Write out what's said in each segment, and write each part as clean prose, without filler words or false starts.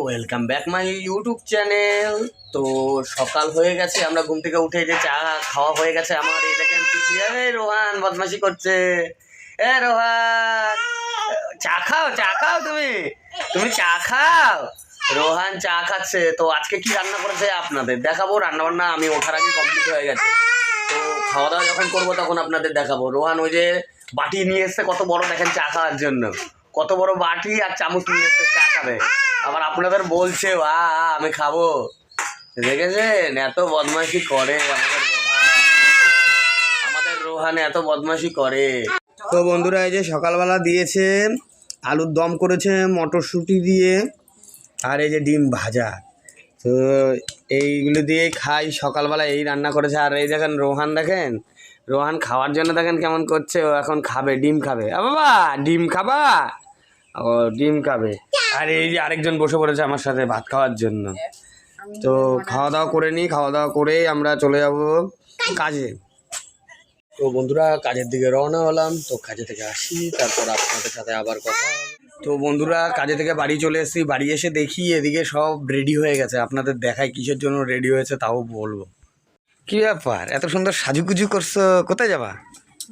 Welcome back my YouTube channel. তো সকাল হয়ে গেছে, আমরা ঘুম থেকে উঠে যে চা খাওয়া হয়ে গেছে আমার। এই দেখেন রোহান বদমাশি করছে। রোহান চা খাও, চা খাও, তুমি তুমি চা খাও। রোহান চা খাচ্ছে। তো আজকে কি রান্না করেছে আপনাদের দেখাবো। রান্না বান্না আমি ওঠার আগে কমপ্লিট হয়ে গেছে। তো খাওয়া দাওয়া যখন করবো তখন আপনাদের দেখাবো। রোহান ওই যে বাটি নিয়ে এসছে কত বড়, দেখেন চা খাওয়ার জন্য কত বড় বাটি আর চামচ নিয়ে এসছে চা খাবে। আবার আপনাদের বলছে আমি খাবো। দেখেছেন এত বদমাশি করে আমাদের রোহান এত বদমাশি করে। তো বন্ধুরা এই যে সকালবেলা দিয়েছে আলুর দম করেছে মটরশুঁটি দিয়ে, আর এই যে ডিম ভাজা। তো এইগুলো দিয়ে খাই সকালবেলা, এই রান্না করেছে। আর এই দেখেন রোহান, দেখেন রোহান খাওয়ার জন্য দেখেন কেমন করছে। ও এখন খাবে, ডিম খাবে। বাবা ডিম খাবা? ও ডিম খাবে। আর এই যে আরেকজন বসে পড়েছে আমার সাথে ভাত খাওয়ার জন্য। তো খাওয়া দাওয়া করে নিই, খাওয়া দাওয়া করে আমরা চলে যাব কাজে। তো বন্ধুরা কাজের দিকে রওনা হলাম। তো কাজে থেকে আসি, তারপর আপনাদের সাথে আবার কথা হবে। তো বন্ধুরা কাজে থেকে বাড়ি চলে এসেছি। বাড়ি এসে দেখি এদিকে সব রেডি হয়ে গেছে। আপনাদের দেখাই কিসের জন্য রেডি হয়েছে তাও বলবো। কি ব্যাপার এত সুন্দর সাজুগুজু করছো? কোথায় যাবা?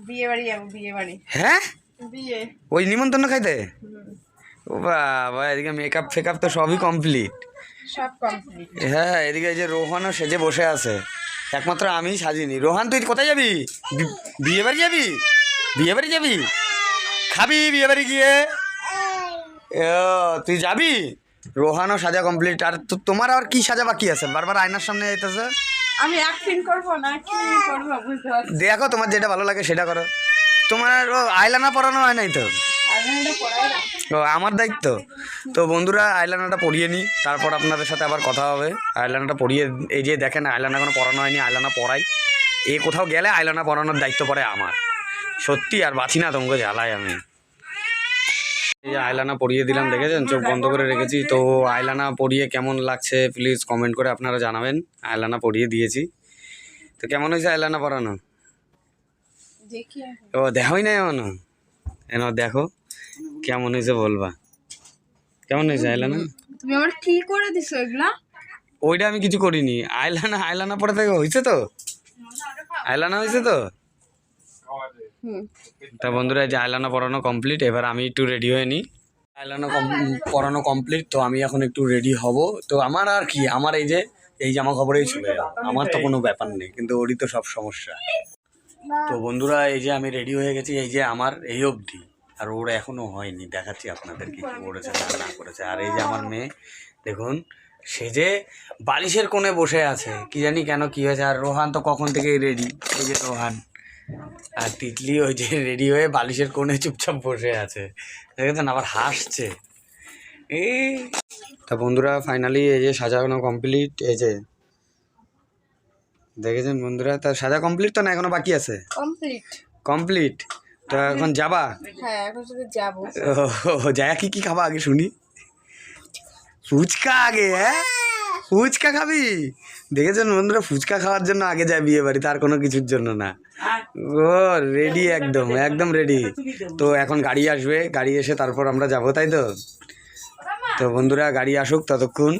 বিয়ে বাড়ি যাবো। বিয়ে বাড়ি? হ্যাঁ, বিয়ে। ওই নিমন্ত্রণ খাইতে? ও বাবা, এদিকে মেকআপ ফেকআপ তো সবই কমপ্লিট। সব কমপ্লিট। হ্যাঁ, এদিকে এই যে রোহানও সেজে বসে আছে, একমাত্র আমি সাজিনি। রোহান তুই কোথায় যাবি? বিয়ে বাড়ি যাবি? বিয়ে বাড়ি যাবি? খাবি বিয়ে বাড়ি গিয়ে? তুই যাবি? রোহানও সাজা কমপ্লিট। আর তোমার আর কি সাজা বাকি আছে? বারবার আয়নার সামনে যেতেছে। আমি অ্যাক্টিং করবো না কি করবো বুঝতে পারছি। দেখো তোমার যেটা ভালো লাগে সেটা করো। তোমার আইলানা পরানো হয় নাই তো? ও আমার দায়িত্ব। তো বন্ধুরা আইলানাটা পরিয়ে নিই, তারপর আপনাদের সাথে আবার কথা হবে। আইলানাটা পরিয়ে, এই যে দেখেন আইলানা এখনো পরানো হয়নি, আইলানা পরাই। এ কোথাও গেলে আইলানা পরানোর দায়িত্ব পড়ে আমার। সত্যি আর বাঁচি না, তোমাকে জ্বালাই আমি। এই যে আইলানা পরিয়ে দিলাম, দেখেছেন চোখ বন্ধ করে রেখেছি। তো আইলানা পরিয়ে কেমন লাগছে প্লিজ কমেন্ট করে আপনারা জানাবেন। আইলানা পরিয়ে দিয়েছি। তো কেমন হয়েছে আইলানা পরানো? ও দেখাই নাই এমন, এন দেখো কেমন হয়েছে বলবা। কেমন হয়েছে আইলানা? তুমি আমার কি করে দিছো এগুলা? ওইটা আমি কিছু করিনি। আইলানা পরে থেকে হয়েছে তো, আইলানা হয়েছে তো। তা বন্ধুরা যে আইলানা পরানো কমপ্লিট, এবার আমি একটু রেডি হয়ে নিই। আইলানা পরানো কমপ্লিট, তো আমি এখন একটু রেডি হব। তো আমার আর কি, আমার এই যে এই জামা কাপড়েই চলে যাও, আমার তো কোনো ব্যাপার নেই, কিন্তু ওরই তো সব সমস্যা। তো বন্ধুরা এই যে আমি রেডি হয়ে গেছি, এই যে আমার এই অবধি, আর ওরা এখনো হয়নি। দেখাচ্ছি আপনাদের কি করেছে না করেছে। আর এই যে আমার মেয়ে দেখুন, সে যে বালিশের কোণে বসে আছে, কি জানি কেন কি হয়েছে। আর রোহান তো কখন থেকেই রেডি, এই যে রোহান। আর তিতলি ওই যে রেডি হয়ে বালিশের কোণে চুপচাপ বসে আছে, দেখেছেন আবার হাসছে। এই তা বন্ধুরা ফাইনালি এই যে সাজানো কমপ্লিট। এই যে দেখেছেন বন্ধুরা, তার সাজা কমপ্লিট তো না এখনো বাকি আছে? কমপ্লিট। কমপ্লিট। তো এখন যাবা? হ্যাঁ এখন শুধু যাবো। যায় কি কি খাবা আগে শুনি? ফুচকা আগে? হ্যাঁ ফুচকা খাবি? দেখেছেন বন্ধুরা ফুচকা খাওয়ার জন্য আগে যায় বিয়ে বাড়ি, তার কোনো কিছুর জন্য না। ও রেডি, একদম একদম রেডি। তো এখন গাড়ি আসবে, গাড়ি এসে তারপর আমরা যাবো, তাই তো? তো বন্ধুরা গাড়ি আসুক ততক্ষণ।